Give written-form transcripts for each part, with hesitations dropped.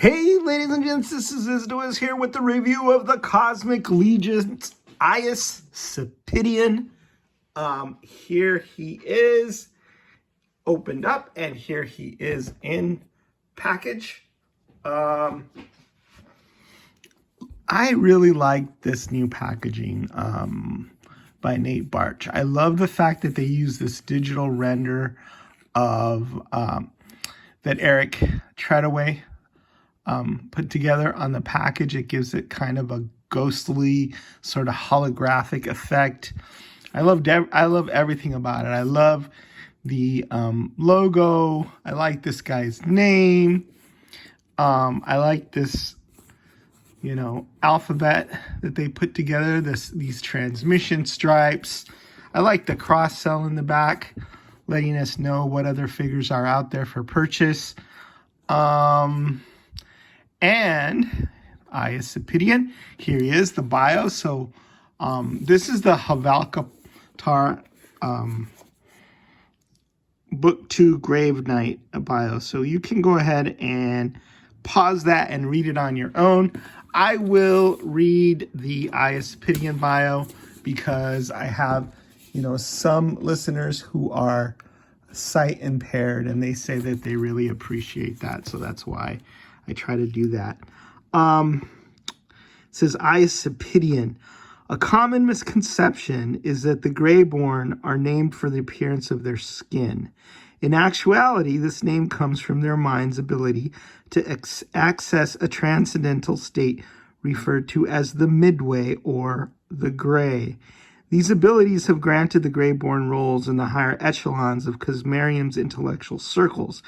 Hey, ladies and gents, this is Isdois here with the review of the Cosmic Legion's Aius Cyppiteon. Here he is opened up, and here he is in package. I really like this new packaging by Nate Barch. I love the fact that they use this digital render of that Eric Treadaway put together on the package. It gives it kind of a ghostly sort of holographic effect. I love everything about it. I love the logo. I like this guy's name. I like this, alphabet that they put together. These transmission stripes. I like the cross cell in the back, letting us know what other figures are out there for purchase. And Aius Cyppiteon, here he is, the bio. So this is the Havalkatar Book 2 Grave Knight bio. So you can go ahead and pause that and read it on your own. I will read the Aius Cyppiteon bio because I have, some listeners who are sight impaired, and they say that they really appreciate that. So that's why I try to do that. It says Aius Cyppiteon. A common misconception is that the Greyborn are named for the appearance of their skin. In actuality, this name comes from their mind's ability to access a transcendental state referred to as the midway or the gray. These abilities have granted the Greyborn roles in the higher echelons of Cosmarium's intellectual circles,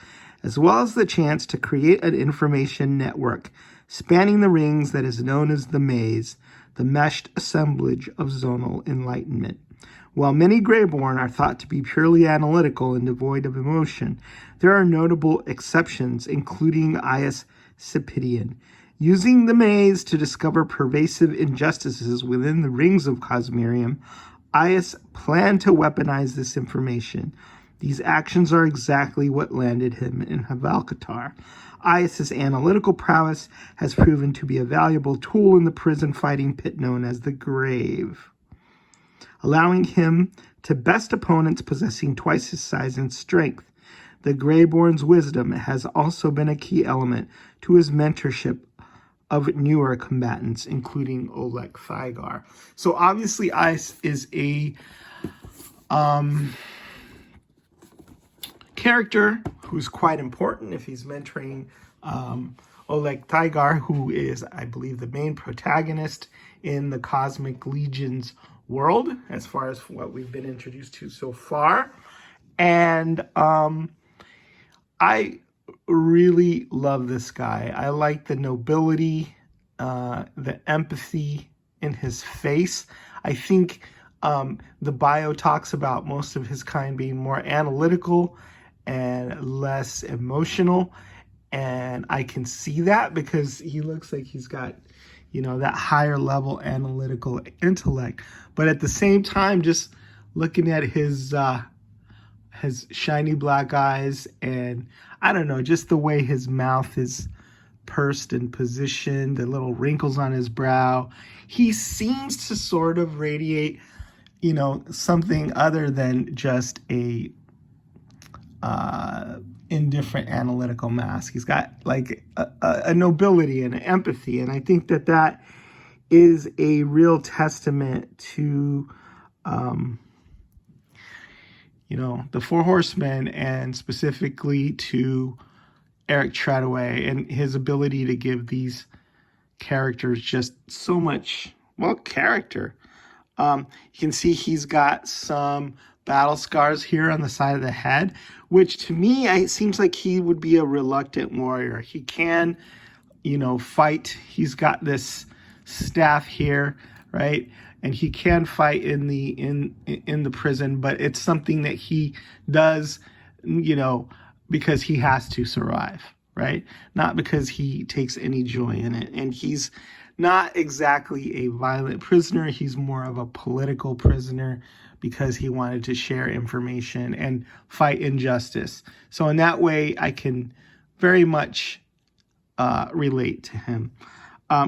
as well as the chance to create an information network spanning the rings that is known as the maze, the meshed assemblage of zonal enlightenment. While many Greyborn are thought to be purely analytical and devoid of emotion, there are notable exceptions, including Aius Cyppiteon. Using the maze to discover pervasive injustices within the rings of Cosmarium, Aius planned to weaponize this information. These actions are exactly what landed him in Havalkatar. Aius's analytical prowess has proven to be a valuable tool in the prison fighting pit known as the Grave, allowing him to best opponents possessing twice his size and strength. The Greyborn's wisdom has also been a key element to his mentorship of newer combatants, including Oleg Thygar. So obviously Aius is a character who's quite important if he's mentoring Oleg Thygar, who is, I believe, the main protagonist in the Cosmic Legion's world, as far as what we've been introduced to so far. And I really love this guy. I like the nobility, the empathy in his face. I think the bio talks about most of his kind being more analytical and less emotional, and I can see that because he looks like he's got, that higher level analytical intellect. But at the same time, just looking at his shiny black eyes, and I don't know, just the way his mouth is pursed and positioned, the little wrinkles on his brow, he seems to sort of radiate, something other than just a indifferent analytical mask. He's got like a nobility and an empathy, and I think that is a real testament to the Four Horsemen, and specifically to Eric Treadaway and his ability to give these characters just so much, character. You can see he's got some battle scars here on the side of the head, which to me, it seems like he would be a reluctant warrior. He can, fight. He's got this staff here, right? And he can fight in the prison, but it's something that he does, because he has to survive, right? Not because he takes any joy in it. And he's not exactly a violent prisoner. He's more of a political prisoner because he wanted to share information and fight injustice. So in that way, I can very much relate to him.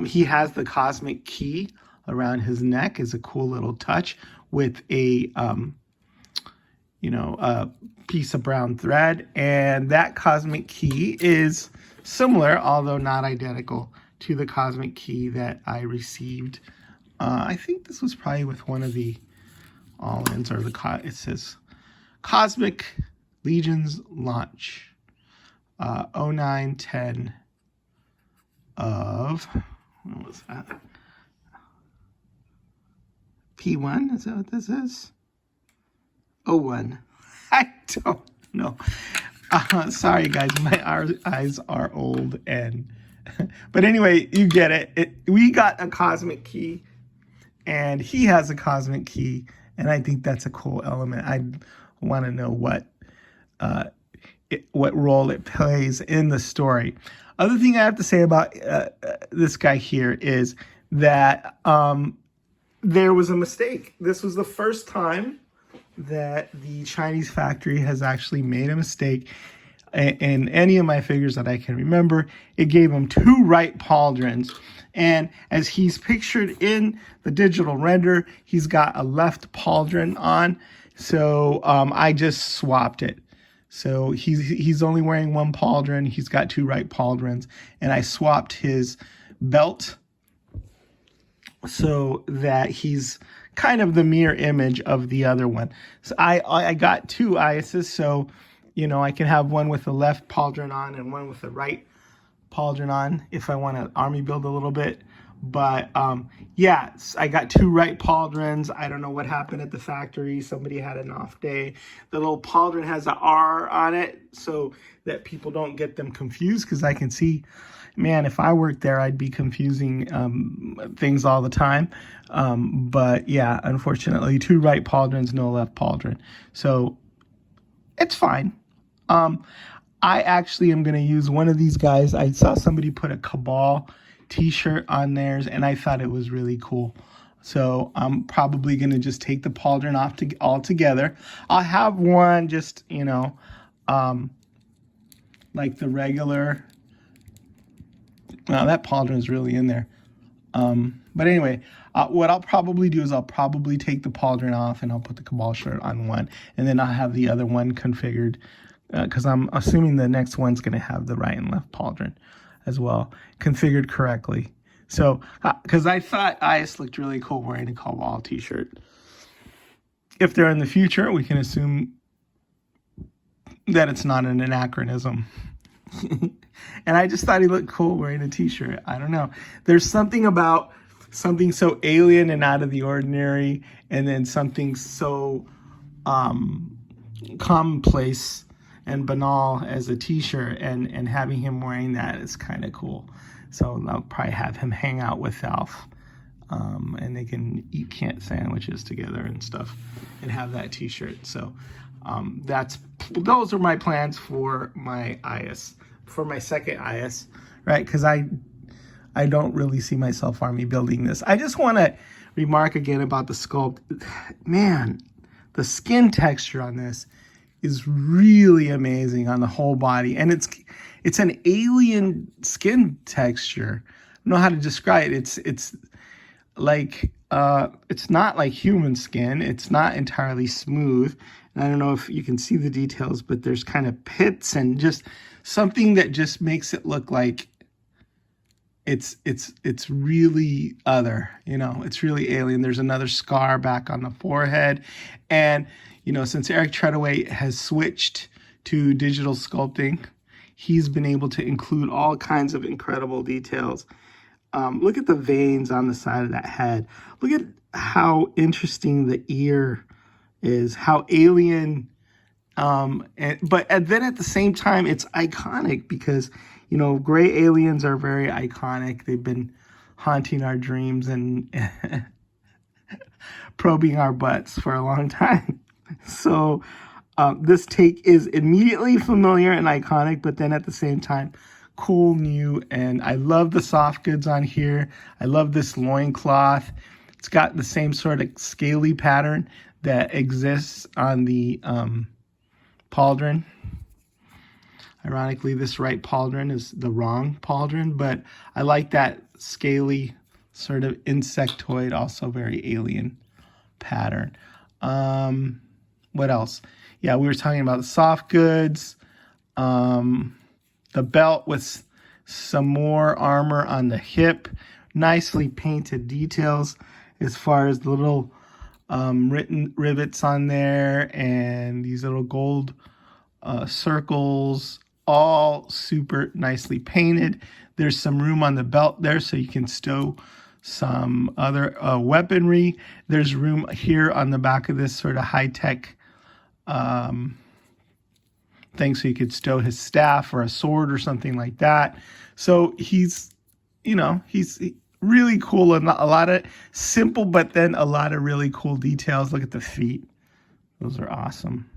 He has the cosmic key around his neck, is a cool little touch with a a piece of brown thread, and that cosmic key is similar, although not identical, to the cosmic key that I received. I think this was probably with one of the all-ins, or it says Cosmic Legions Launch 0910 of, what was that? P1, is that what this is? 01. I don't know. Sorry, guys, my eyes are old, and but anyway, you get it. We got a cosmic key, and he has a cosmic key, and I think that's a cool element. I want to know what role it plays in the story. Other thing I have to say about this guy here is that there was a mistake. This was the first time that the Chinese factory has actually made a mistake in any of my figures that I can remember. It gave him 2 right pauldrons, and as he's pictured in the digital render, he's got a left pauldron on, so I just swapped it. So he's only wearing 1 pauldron, he's got 2 right pauldrons, and I swapped his belt so that he's kind of the mirror image of the other one. So I got 2 Aiuses, so I can have one with the left pauldron on and one with the right pauldron on if I want to army build a little bit. But yeah, I got 2 right pauldrons. I don't know what happened at the factory. Somebody had an off day. The little pauldron has an R on it so that people don't get them confused, because I can see, man, if I worked there, I'd be confusing things all the time. But yeah, unfortunately, 2 right pauldrons, no left pauldron. So it's fine. I actually am going to use one of these guys. I saw somebody put a Cabal t-shirt on theirs, and I thought it was really cool. So I'm probably going to just take the pauldron off altogether. I'll have one just, like the regular. Well, that pauldron is really in there. But anyway, what I'll probably do is I'll probably take the pauldron off, and I'll put the Cabal shirt on one, and then I'll have the other one configured, because I'm assuming the next one's going to have the right and left pauldron as well, configured correctly. So, because I thought Aius looked really cool wearing a Cabal t-shirt. If they're in the future, we can assume that it's not an anachronism. And I just thought he looked cool wearing a t-shirt. I don't know. There's something about something so alien and out of the ordinary, and then something so commonplace and banal as a t-shirt, and having him wearing that is kind of cool. So I'll probably have him hang out with Alf, and they can eat canned sandwiches together and stuff, and have that t-shirt. So those are my plans for my Aius, for my second Aius, right? Because I don't really see myself army building this. I just want to remark again about the sculpt. Man, the skin texture on this is really amazing on the whole body, and it's an alien skin texture. I don't know how to describe it. It's like it's not like human skin. It's not entirely smooth. And I don't know if you can see the details, but there's kind of pits and just something that just makes it look like it's really other, it's really alien. There's another scar back on the forehead, and since Eric Treadaway has switched to digital sculpting, he's been able to include all kinds of incredible details. Look at the veins on the side of that head. Look at how interesting the ear is, how alien, but then at the same time, it's iconic because, gray aliens are very iconic. They've been haunting our dreams and probing our butts for a long time. So this take is immediately familiar and iconic, but then at the same time, cool, new, and I love the soft goods on here. I love this loincloth. It's got the same sort of scaly pattern that exists on the pauldron. Ironically, this right pauldron is the wrong pauldron, but I like that scaly sort of insectoid, also very alien pattern. What else? Yeah, we were talking about the soft goods, the belt with some more armor on the hip, nicely painted details as far as the little written rivets on there and these little gold circles, all super nicely painted. There's some room on the belt there so you can stow some other weaponry. There's room here on the back of this sort of high-tech thing so you could stow his staff or a sword or something like that. So he's really cool and a lot of simple, but then a lot of really cool details. Look at the feet. Those are awesome.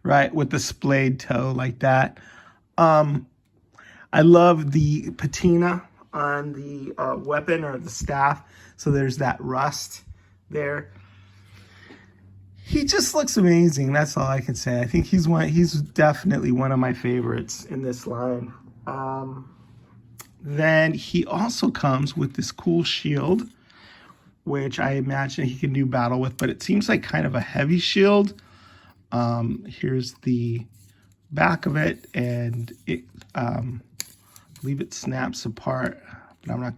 Right, with the splayed toe like that. I love the patina on the weapon or the staff. So there's that rust there. He just looks amazing. That's all I can say. I think he's definitely one of my favorites in this line. Then he also comes with this cool shield, which I imagine he can do battle with, but it seems like kind of a heavy shield. Here's the back of it, and it I believe it snaps apart, but I'm not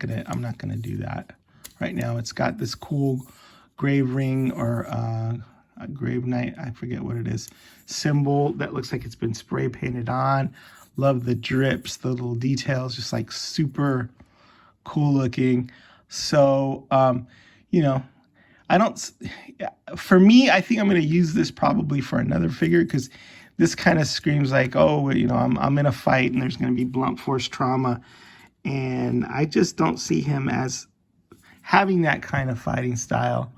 gonna do that right now. It's got this cool grave ring or a grave knight, I forget what it is, symbol that looks like it's been spray painted on. Love the drips, the little details, just like super cool looking. So for me, I think I'm going to use this probably for another figure because this kind of screams like, oh, I'm in a fight and there's going to be blunt force trauma. And I just don't see him as having that kind of fighting style,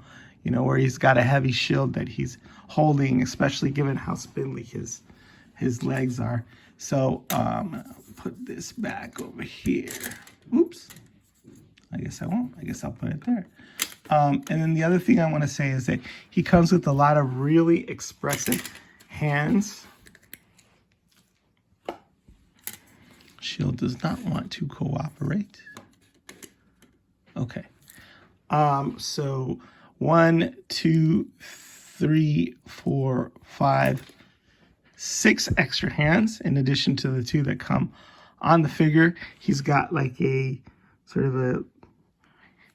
where he's got a heavy shield that he's holding, especially given how spindly his legs are. So I'm going to put this back over here. Oops. I guess I won't. I guess I'll put it there. And then the other thing I want to say is that he comes with a lot of really expressive hands. Shield does not want to cooperate. Okay. So 1, 2, 3, 4, 5, 6 extra hands in addition to the 2 that come on the figure. He's got like a sort of a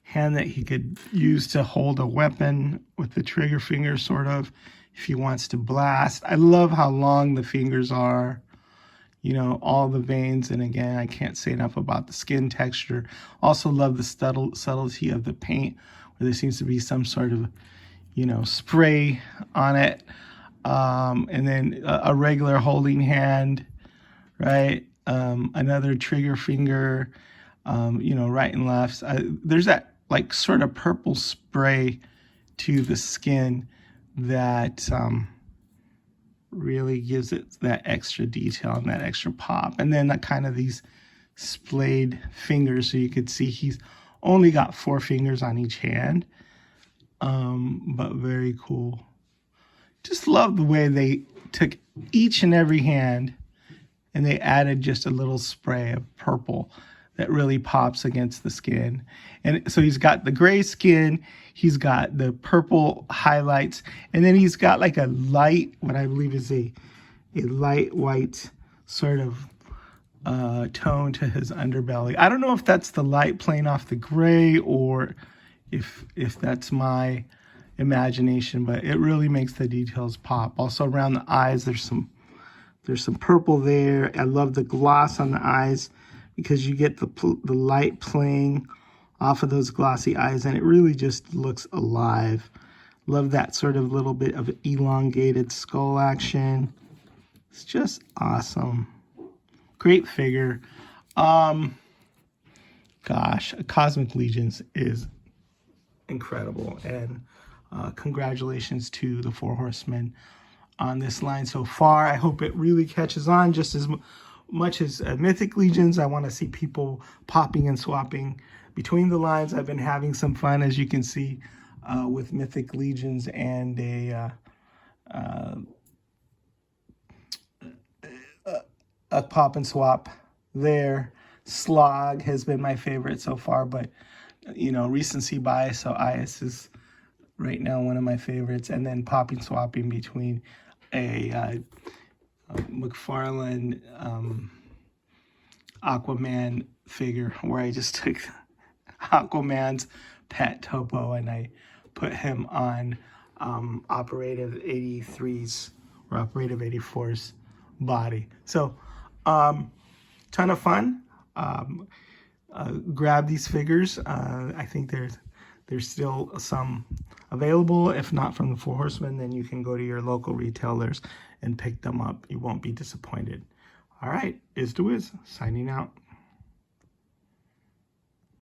hand that he could use to hold a weapon with the trigger finger, sort of, if he wants to blast. I love how long the fingers are, all the veins. And again, I can't say enough about the skin texture. Also love the subtlety of the paint, where there seems to be some sort of, spray on it. And then a regular holding hand, right? Another trigger finger, right and left. There's that like sort of purple spray to the skin that really gives it that extra detail and that extra pop. And then kind of these splayed fingers, so you could see he's only got 4 fingers on each hand, but very cool. Just love the way they took each and every hand and they added just a little spray of purple that really pops against the skin. And so he's got the gray skin, he's got the purple highlights, and then he's got like a light, what I believe is a light white sort of tone to his underbelly. I don't know if that's the light playing off the gray or if that's my imagination, but it really makes the details pop. Also around the eyes, there's some purple there. I love the gloss on the eyes, because you get the light playing off of those glossy eyes, and it really just looks alive. Love that sort of little bit of elongated skull action. It's just awesome. Great figure. Gosh, Cosmic Legions is incredible, and congratulations to the 4 Horsemen on this line so far. I hope it really catches on just as much as Mythic Legions. I want to see people popping and swapping between the lines. I've been having some fun, as you can see, with Mythic Legions and a pop and swap there. Slog has been my favorite so far, but you know, recency bias, so Aius is right now one of my favorites. And then popping swapping between a McFarlane Aquaman figure, where I just took Aquaman's pet Topo and I put him on Operative 83's or Operative 84's body. So ton of fun. Grab these figures. I think there's still some available. If not from the Four Horsemen, then you can go to your local retailers and pick them up. You won't be disappointed. All right, Is the Wiz signing out.